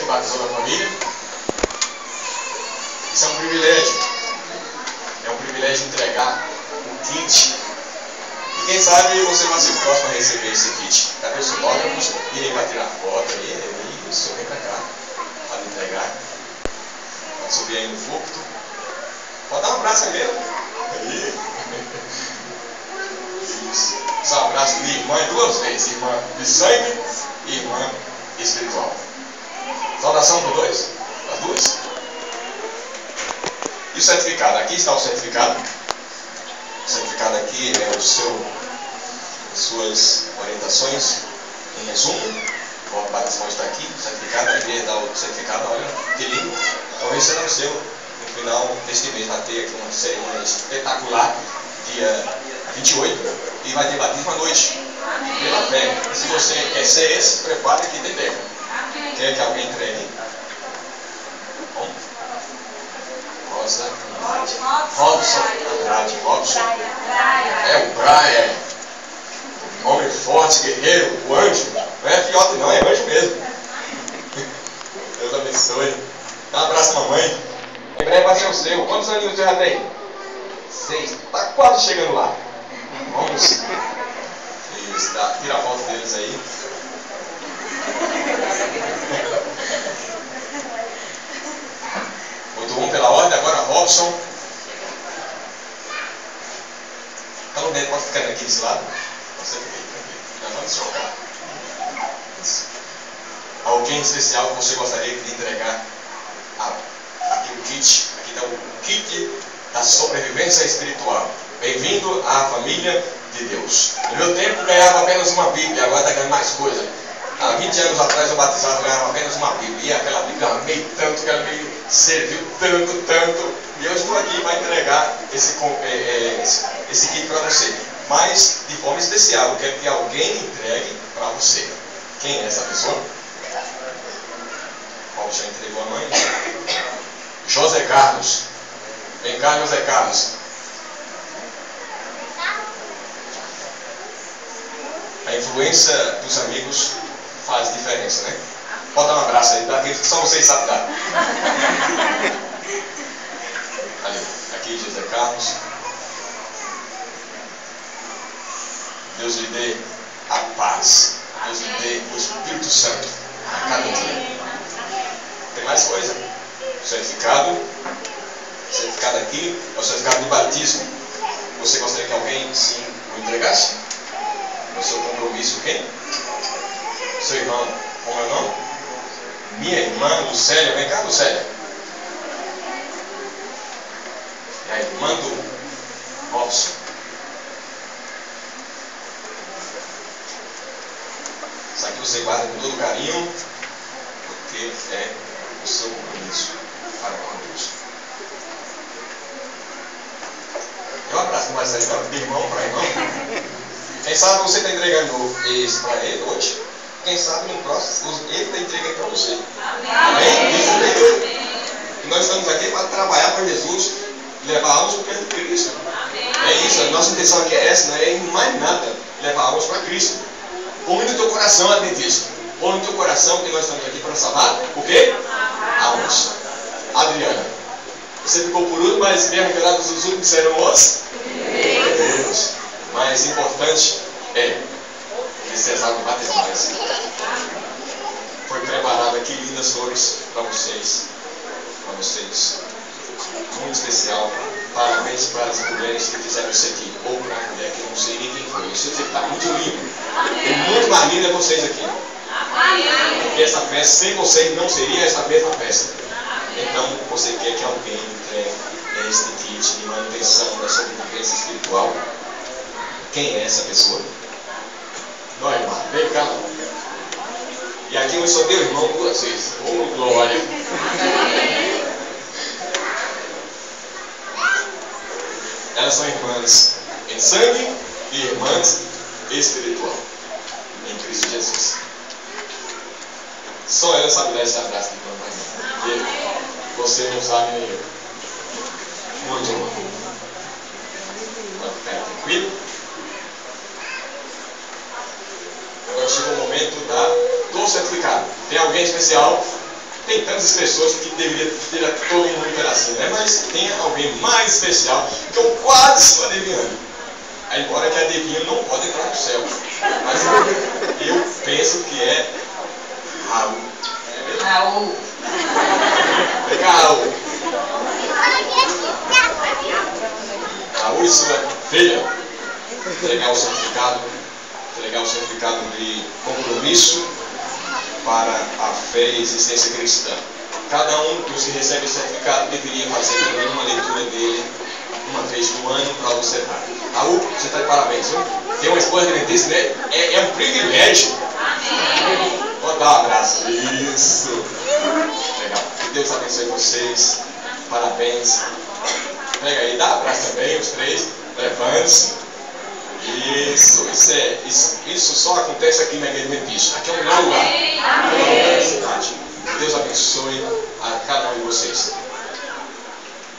batizou na família. Isso é um privilégio. É um privilégio entregar o kit. E quem sabe você vai ser o próximo a receber esse kit. Cadê os fotógrafos? Irem para tirar foto aí. Isso, vem para cá. Pode entregar. Pode subir aí no púlpito. Pode dar um abraço aí mesmo. Aí. Isso. Só um abraço de irmã duas vezes. Irmã de sangue e irmã espiritual. Saudação por dois? As duas? E o certificado? Aqui está o certificado. O certificado aqui é as suas orientações. Em resumo, o batismo está aqui. O certificado, a igreja dá o certificado. Olha, que lindo. Talvez será o seu. No final deste mês vai ter aqui uma cerimônia espetacular. Dia 28. E vai ter batismo à noite. Pela fé. E se você quer ser esse, prepare que tem tempo. Quer que alguém entregue? Bom. Rosa Andrade. Robson Andrade. Robson. É o Brian. Homem forte, guerreiro, o anjo. Não é fiote não, é anjo mesmo. Deus abençoe. Dá um abraço, mamãe. Em breve vai ser o seu. Quantos aninhos você já tem? 6. Está quase chegando lá. Vamos. Isso, tá. Tira a foto deles aí. Muito bom pela ordem. Agora Robson. Então, dentro, pode ficar aqui desse lado. Você fica aí, tranquilo. Nós vamos trocar. Isso. Alguém especial que você gostaria de entregar aqui o kit. Aqui está o kit da sobrevivência espiritual. Bem-vindo à família de Deus. No meu tempo ganhava apenas uma Bíblia, agora está ganhando mais coisa. Há 20 anos atrás eu batizado ganhava apenas uma Bíblia. E aquela Bíblia eu amei tanto, que ela me serviu tanto. E eu estou aqui para entregar esse kit para você. Mas de forma especial, eu quero que alguém entregue para você. Quem é essa pessoa? Paulo já entregou a mãe. José Carlos. Vem cá, José Carlos. A influência dos amigos faz diferença, né? Pode dar um abraço aí, daqueles que só vocês sabem dar. Ali, aqui José Carlos. Deus lhe dê a paz. Deus lhe dê o Espírito Santo a cada dia. Tem mais coisa? Certificado. Certificado aqui é o certificado de batismo. Você gostaria que alguém sim o entregasse? O seu compromisso, quem? Seu irmão, como é o nome? Minha irmã, Lucélia. Vem cá, Lucélia. É a irmã do Robson. Isso aqui você guarda com todo carinho, porque é o seu compromisso para com Deus. Um abraço, não vai sair de irmão para irmão. Quem sabe você está entregando esse para ele hoje. Quem sabe no próximo ele está entregando para você. Amém? Isso é. Nós estamos aqui para trabalhar para Jesus, levar almas para perto de Cristo. É isso, a nossa intenção aqui é essa, não é mais nada, levar almas para Cristo. Põe no teu coração, Adventista. Põe no teu coração que nós estamos aqui para salvar o quê? Almas. Adriana, você ficou por último, mas bem-aventurados os últimos serão os Deus. Mas importante é que César batismais. Foi preparado aqui lindas flores para vocês. Muito especial. Parabéns para as mulheres que fizeram isso aqui. Ou para a mulher que não sei nem quem foi. Eu sei que está muito lindo. Tem muito mais lindo é vocês aqui. Porque essa festa, sem vocês, não seria essa mesma festa. Então, você quer que alguém entregue este kit de manutenção da sobrevivência espiritual? Quem é essa pessoa? Não, irmão, vem cá. E aqui eu sou meu irmão duas vezes. Oh, glória! Elas são irmãs em sangue e irmãs espiritual em Cristo Jesus. Só ela sabe dar esse abraço de irmã. Você não sabe nem eu. Muito bom. Pode ficar tranquilo. Agora chegou o momento do certificado. Tem alguém especial tem tantas pessoas que deveria ter todo mundo um pedacinho, né? Mas tem alguém mais especial que eu quase estou adivinhando. Embora que adivinho não pode entrar no céu. Mas eu penso que é Raul. Raul. Vem cá, Raul. Raul e sua filha. Entregar o certificado de compromisso para a fé e existência cristã. Cada um que recebe o certificado deveria fazer também uma leitura dele uma vez no ano para observar. Raul, você está de parabéns, viu? Ter uma esposa adventista, né? É um privilégio. Vou dar um abraço. Isso. Legal. Que Deus abençoe vocês. Parabéns. Pega aí, dá um abraço também, os três. Levante-se. Isso só acontece aqui na Igreja Adventista. Aqui é um melhor lugar. Da cidade. Deus abençoe a cada um de vocês.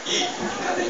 E cadê?